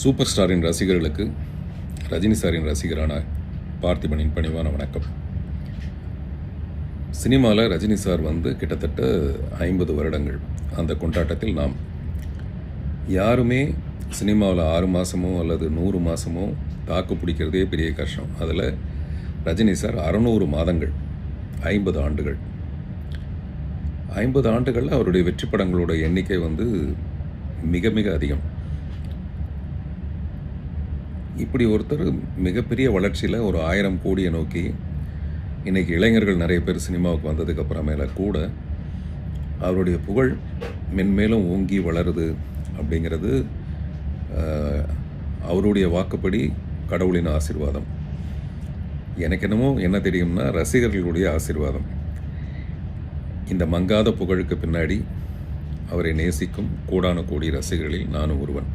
Super ஸ்டாரின் ரசிகர்களுக்கு ரஜினி சாரின் ரசிகரான பார்த்திபனின் பணிவான வணக்கம். சினிமாவில் ரஜினி சார் கிட்டத்தட்ட 50 வருடங்கள். அந்த கொண்டாட்டத்தில் நாம் யாருமே சினிமாவில் 6 மாதமோ அல்லது 100 மாதமோ தாக்கு பிடிக்கிறதே பெரிய கஷ்டம். அதில் ரஜினி சார் 600 மாதங்கள், 50 ஆண்டுகள். 50 ஆண்டுகளில் அவருடைய வெற்றி படங்களோட எண்ணிக்கை மிக மிக அதிகம். இப்படி ஒருத்தர் மிகப்பெரிய வளர்ச்சியில் ஒரு 1000 கோடியை நோக்கி இன்றைக்கி இளைஞர்கள் நிறைய பேர் சினிமாவுக்கு வந்ததுக்கு அப்புறமேல கூட அவருடைய புகழ் மென்மேலும் ஓங்கி வளருது அப்படிங்கிறது அவருடைய வாக்குப்படி கடவுளின் ஆசீர்வாதம். எனக்கு என்னமோ என்ன தெரியும்னா ரசிகர்களுடைய ஆசீர்வாதம். இந்த மங்காத புகழுக்கு பின்னாடி அவரை நேசிக்கும் கோடான கோடி ரசிகர்களில் நானும் ஒருவன்.